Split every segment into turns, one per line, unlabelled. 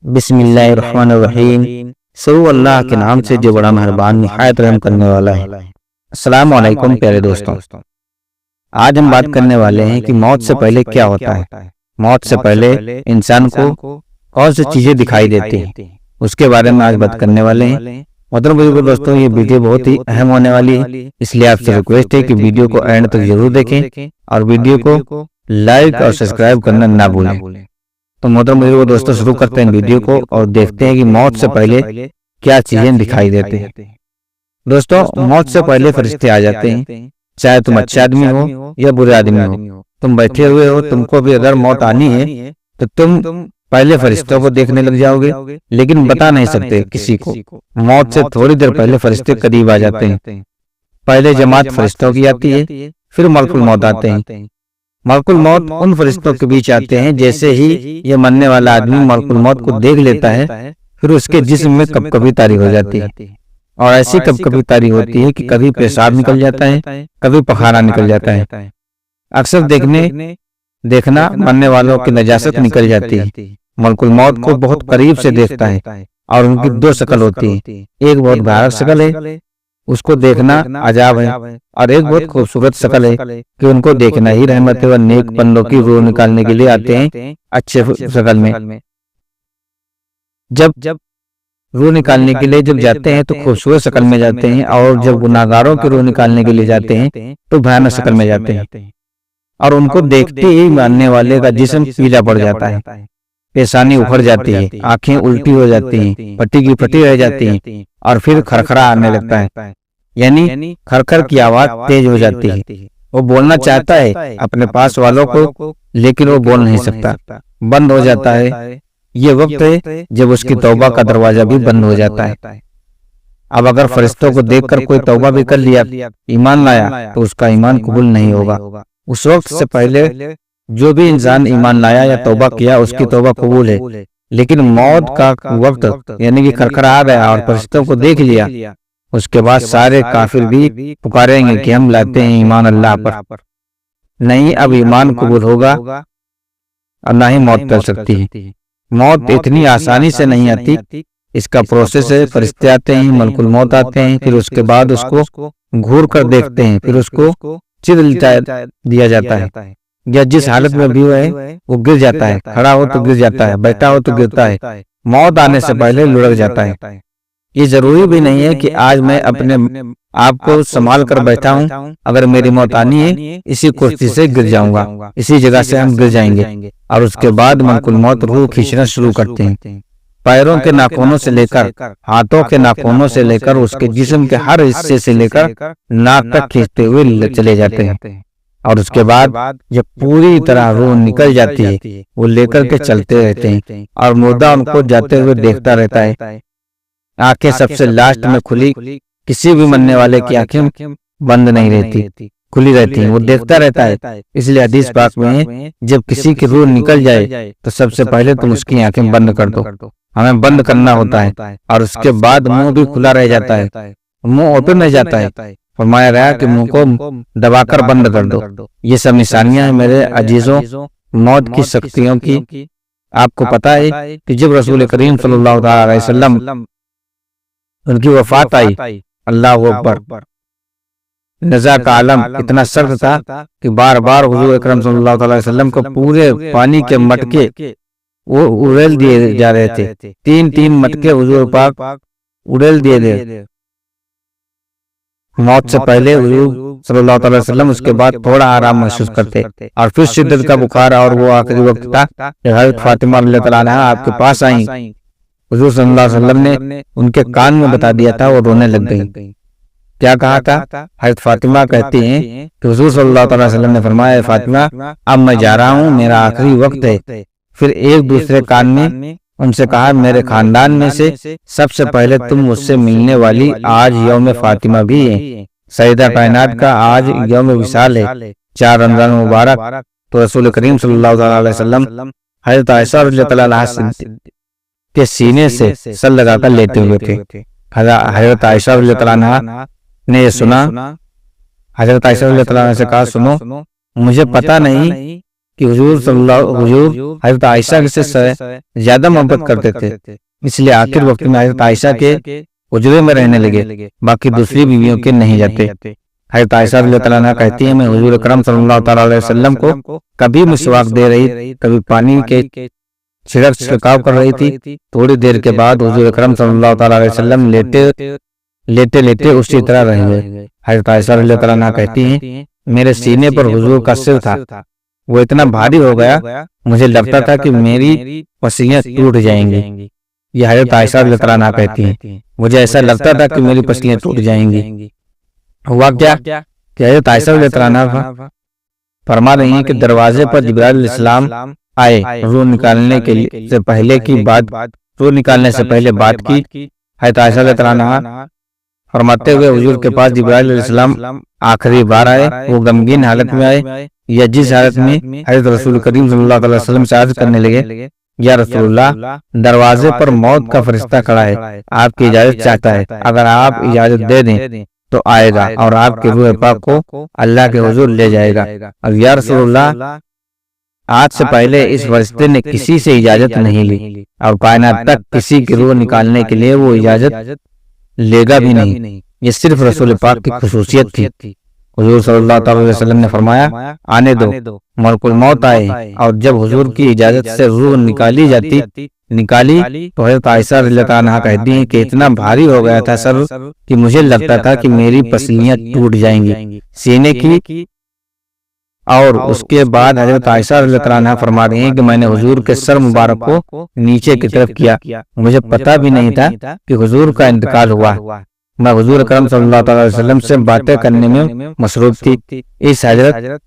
बिस्मिल्लाहिर्रहमानिर्रहीम। शुरू अल्लाह के नाम से जो बड़ा मेहरबान निहायत रहम करने वाला है। अस्सलाम वालेकुम प्यारे दोस्तों, आज हम बात करने वाले हैं कि मौत से पहले क्या होता है। मौत से पहले इंसान को कौन सी चीजें दिखाई देती हैं, उसके बारे में आज बात करने वाले हैं। मोहतरम बुजुर्ग दोस्तों, ये वीडियो बहुत ही अहम होने वाली है, इसलिए आपसे रिक्वेस्ट है कि वीडियो को एंड तक जरूर देखें और वीडियो को लाइक और सब्सक्राइब करना ना भूलें। तो मोहतरम बुजुर्ग दोस्तों, शुरू करते हैं वीडियो को और देखते हैं कि मौत से पहले क्या चीजें दिखाई देती हैं। दोस्तों, मौत से पहले फरिश्ते आ जाते हैं, चाहे तुम अच्छे आदमी हो या बुरे आदमी हो। तुम बैठे हुए हो, तुमको भी अगर मौत आनी है तो तुम पहले फरिश्तों को देखने लग जाओगे, लेकिन बता नहीं सकते किसी को। मौत से थोड़ी देर पहले फरिश्ते करीब आ जाते हैं। पहले जमात फरिश्तों की आती है, फिर मलकुल मौत आते हैं। मलकुल मौत उन फरिश्तों के बीच आते हैं, जैसे ही ये मरने वाला आदमी मलकुल मौत को देख लेता है, फिर उसके जिस्म में कभी तारी हो जाती है। और ऐसी कभी तारी होती है कि कभी पेशाब निकल जाता है, कभी पखाना निकल जाता है। अक्सर देखना मरने वालों की नजासत निकल जाती है। मलकुल मौत को बहुत करीब से देखता है और उनकी दो शक्ल होती है। एक बहुत भयानक शक्ल है, उसको देखना अजाब है, और एक बहुत खूबसूरत शक्ल है कि उनको देखना ही रहमत व नेक बंदों की रूह निकालने के लिए आते हैं अच्छे शक्ल में। जब रूह निकालने के लिए जब जाते हैं तो खूबसूरत शक्ल में जाते हैं, और जब गुनाहगारों की रूह निकालने के लिए जाते हैं तो भयानक शक्ल में जाते हैं। और उनको देखते ही मानने वाले का जिस्म पीला पड़ जाता है, पेशानी उखड़ जाती है, आंखें उल्टी हो जाती हैं, फटी की फटी रह जाती हैं, और फिर खरखरा आने लगता है, यानी खरखर की आवाज तेज हो जाती है। वो बोलना चाहता है अपने पास वालों को, लेकिन वो बोल नहीं सकता, बंद हो जाता है। ये वक्त है जब उसकी तौबा का दरवाजा भी बंद हो जाता है। अब अगर फरिश्तों को देखकर कोई तौबा भी कर लिया, ईमान लाया, तो उसका ईमान कबूल नहीं होगा। उस वक्त से पहले जो भी इंसान ईमान लाया या तौबा किया, उसकी तौबा कबूल है। लेकिन मौत का वक्त यानी कि खरखरा आ गया और फरिश्तों को देख लिया, उसके बाद सारे काफिर भी पुकारेंगे कि हम लाते हैं ईमान अल्लाह पर। नहीं, अब ईमान कबूल होगा और ना ही मौत टल सकती है। मौत इतनी आसानी से नहीं आती, इसका प्रोसेस है। फरिश्ते आते हैं, मलकुल मौत आते हैं, फिर उसके बाद उसको घूर कर देखते हैं, फिर उसको चिर दिया जाता है, या जिस हालत में भी है वो गिर जाता है। खड़ा हो तो गिर जाता है, बैठा हो तो गिरता है, मौत आने से पहले लुढ़क जाता है। ये जरूरी भी नहीं है कि आज मैं अपने आप को संभाल कर बैठा हूँ, अगर मेरी मौत आनी है इसी कुर्सी से गिर जाऊंगा, इसी जगह से हम गिर जाएंगे। और उसके बाद मलकुल मौत रूह खींचना शुरू करते हैं। पैरों के नाखूनों से लेकर हाथों के नाखूनों से लेकर उसके जिस्म के हर हिस्से से लेकर नाक तक खींचते हुए चले जाते हैं। और उसके बाद जब पूरी तरह रूह निकल जाती है, वो लेकर के चलते रहते हैं, और मुर्दा उनको जाते हुए देखता रहता है। आंखें सबसे लास्ट में खुली, किसी भी मरने वाले की आंखें बंद नहीं रहती, खुली रहती हैं, वो देखता रहता है। इसलिए हदीस पाक में है, जब किसी की रूह निकल जाए तो सबसे पहले तुम उसकी आंखें बंद कर दो। हमें बंद करना होता है, और उसके बाद मुंह भी खुला रह जाता है, मुंह ओपन रह जाता है। फरमाया गया कि मुंह को दबाकर बंद कर दो। ये सब निशानियां हैं मेरे अजीजों मौत की शक्तियों की। आपको पता है कि जब रसूल करीम सल्लल्लाहु अलैहि वसल्लम उनकी वफात आई, अल्लाह अकबर, नज़ा का आलम इतना सख्त था कि बार बार हुजूर अकरम सल्लल्लाहु अलैहि वसल्लम को पूरे पानी के मटके वो उड़ेल दिए जा रहे थे। 3-3 मटके हुजूर पाक उड़ेल दिए गए मौत से पहले। हुजूर सल्लल्लाहु अलैहि वसल्लम उसके बाद थोड़ा आराम महसूस करते, और फिर शिद्दत का बुखार, और वो आखिरी वक्त था कि हज़रत फातिमा रज़ियल्लाहु तआला अन्हा आपके पास आई। हुजूर सल्लल्लाहु अलैहि वसल्लम ने उनके कान में बता दिया था, वो रोने लग गई। क्या कहा था? हज़रत फातिमा कहती हैं कि हुजूर सल्लल्लाहु अलैहि वसल्लम ने फरमाया, फातिमा अब मैं जा रहा हूँ, मेरा आखिरी वक्त है। फिर एक दूसरे कान में उनसे कहा, मेरे खानदान में से सबसे पहले तुम मुझसे मिलने वाली आज यौम फातिमा भी है। सईदा कायनात का आज यौम विसाल है, 4 रमजान मुबारक। तो रसूल करीम सल्लल्लाहु अलैहि वसल्लम हज़रत आयशा रज़ियल्लाहु अन्हा के सीने से सर लगाकर लेटे हुए थे। हज़रत आयशा रज़ियल्लाहु अन्हा ने ये सुना। हज़रत आयशा रज़ियल्लाहु अन्हा से कहा, सुनो, मुझे पता नहीं कि हुजूर हजरत आयशा से ज्यादा मोहब्बत करते थे, इसलिए आखिर वक्त में हजरत आयशा के हुजरे में रहने लगे, बाकी दूसरी बीवियों के नहीं जाते। हजरत आयशा रज़ियल्लाहु तआला अन्हा कहती है, मैं हुजूर अकरम सल्लल्लाहु तआला अलैहि वसल्लम को कभी मिसवाक दे रही, कभी पानी के छिड़काव कर रही थी। थोड़ी देर के बाद हुजूर अकरम सल्लल्लाहु तआला अलैहि वसल्लम लेटे लेटे उसी तरह रह गए। हजरत आयशा रज़ियल्लाहु तआला अन्हा कहती हैं, मेरे सीने पर हुजूर का सिर था, वो इतना भारी हो गया, मुझे लगता था कि मेरी पसलियां टूट जाएंगी। यह हजरत आयशा रज़ियल्लाहु तआला अन्हा कहती हैं, मुझे ऐसा लगता था कि मेरी पसलियां टूट जाएंगी। हुआ क्या कि हजरत आयशा रज़ियल्लाहु तआला अन्हा फरमा रही हैं कि दरवाजे पर जिब्राइल अलैहिस्सलाम आए, रूह निकालने से पहले बात की। हजरत आयशा रज़ियल्लाहु तआला अन्हा फरमाते हुए हुजूर के पास जिब्राइल अलैहिस्सलाम आखिरी बार आए, वो गमगीन हालत में आए, या जिस हालत में हजरत रसूल करीम सल्लल्लाहु अलैहि वसल्लम से अर्ज करने लगे, या रसूलुल्लाह, दरवाजे पर मौत का फरिश्ता खड़ा है, आपकी इजाजत चाहता है, अगर आप इजाजत दे दें तो आएगा और आपके रूह पाक को अल्लाह के हुजूर ले जाएगा। अब या रसूलुल्लाह, आज से पहले इस फरिश्ते ने किसी से इजाजत नहीं ली और कायनात तक किसी की रूह निकालने के लिए वो इजाजत लेगा भी नहीं। ये सिर्फ रसूल पाक की खुसूसियत थी। हुजूर सल्लल्लाहु अलैहि वसल्लम ने फरमाया, आने दो, मलकुल मौत आए। और जब हुजूर की इजाजत से रूह निकाली तो हज़रत आयशा रज़ियल्लाहु अन्हा कहती हैं कि इतना भारी हो गया था सर कि मुझे लगता था कि मेरी पसलियां टूट जाएंगी सीने की। और उसके बाद हज़रत आयशा रज़ियल्लाहु अन्हा फरमा रही हैं कि मैंने हुजूर के सर मुबारक को नीचे की तरफ किया, मुझे पता भी नहीं था कि हुजूर का इंतकाल हुआ। मैं हुजूर अकरम सल्लल्लाहु अलैहि वसल्लम से बातें करने में मसरूफ थी। इस हजरत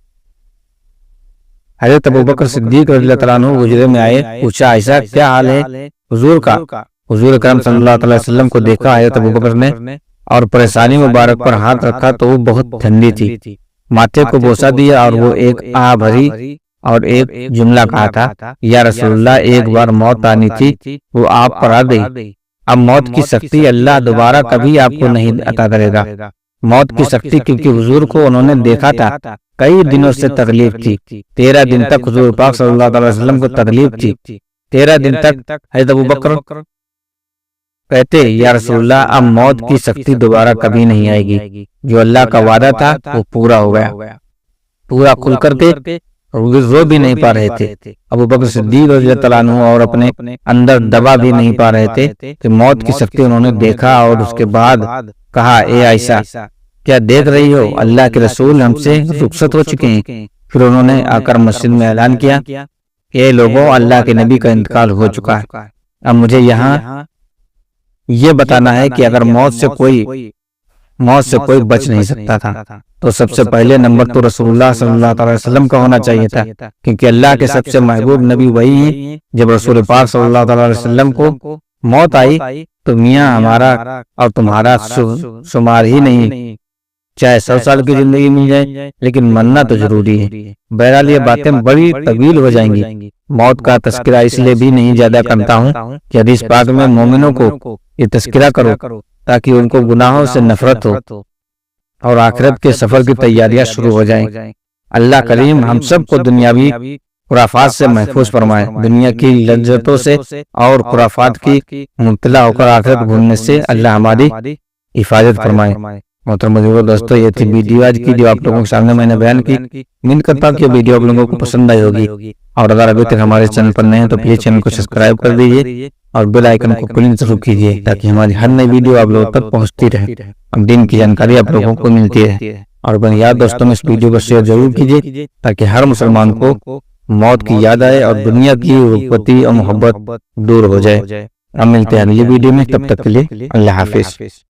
अबू बकर सिद्दीक रज़ियल्लाहु तआला अन्हु हुजरे में आए, पूछा, आयशा क्या हाल है हुजूर का? हुजूर अकरम सल्लल्लाहु अलैहि वसल्लम को देखा हजरत अबू बकर ने और परेशानी मुबारक पर हाथ रखा तो वो बहुत ठंडी थी। माथे को बोसा दिया और वो एक आ भरी और एक जुमला कहा था, या रसूलुल्लाह, एक बार मौत आनी थी, वो आप पर आ गई। अब मौत की शक्ति अल्लाह दोबारा कभी आपको नहीं अता करेगा। मौत की शक्ति, क्योंकि हुजूर को उन्होंने देखा था, कई दिनों से तकलीफ थी। 13 दिन तक हुजूर पाक सल्लल्लाहु अलैहि वसल्लम को तकलीफ थी। 13 दिन तक हज़रत अबू बकर कहते, या रसूलुल्लाह, अब मौत की शक्ति दोबारा कभी नहीं आएगी। जो अल्लाह का वादा था वो पूरा हो गया। पूरा खुल करके रो भी नहीं पा रहे थे। अबू बकर सिद्दीक रज़ियल्लाहु तआला अन्हु और अपने अंदर दबा भी नहीं पा रहे थे कि मौत की शक्ति उन्होंने देखा। और उसके बाद कहा, ए आयशा, क्या देख रही हो, अल्लाह के रसूल हमसे रुखसत हो चुके हैं। फिर उन्होंने आकर मस्जिद में ऐलान किया, ये लोगों, अल्लाह के नबी का इंतकाल हो चुका है। अब मुझे यहाँ ये बताना है कि अगर मौत से कोई बच नहीं सकता था तो सबसे पहले नंबर तो रसूलुल्लाह सल्लल्लाहु अलैहि वसल्लम का होना चाहिए था, क्योंकि अल्लाह के सबसे महबूब नबी वही हैं। जब रसूल पाक सल्लल्लाहु अलैहि वसल्लम को मौत आई तो मियाँ हमारा और तुम्हारा शुमार ही नहीं, चाहे 100 साल की जिंदगी मिल जाए, लेकिन मरना तो जरूरी है। बहरहाल ये बातें बड़ी तवील हो जाएंगी। मौत का तस्करा इसलिए भी नहीं ज्यादा करता हूँ कि हदीस पाक में मोमिनों को ये तस्करा करो ताकि उनको गुनाहों से नफरत हो और आखिरत के सफर की तैयारियां शुरू हो जाएं। अल्लाह करीम हम सबको दुनियावी खुराफात से महफूज फरमाए, दुनिया की लज्जतों से और खुराफात की मुब्तला होकर आखिरत भूलने से अल्लाह हमारी हिफाजत फरमाए। मोहतरम दोस्तों, ये थी वीडियो आज की जो आप लोगों के सामने मैंने बयान की। उम्मीद करता हूँ कि वीडियो आप लोगों को पसंद आई होगी। और अगर अभी तक हमारे चैनल पर नए हैं तो प्लीज चैनल को सब्सक्राइब कर दीजिए और बेल आइकन को क्लिक जरूर कीजिए ताकि हमारी हर नई वीडियो आप लोगों तक पहुंचती रहे और दिन की जानकारी आप लोगों को मिलती रहे। और बन याद दोस्तों में इस वीडियो को शेयर जरूर कीजिए ताकि हर मुसलमान को मौत की याद आए और दुनिया की रुखसती और मोहब्बत दूर हो जाए। अब मिलते हैं अगली वीडियो में, तब तक के लिए अल्लाह हाफिज।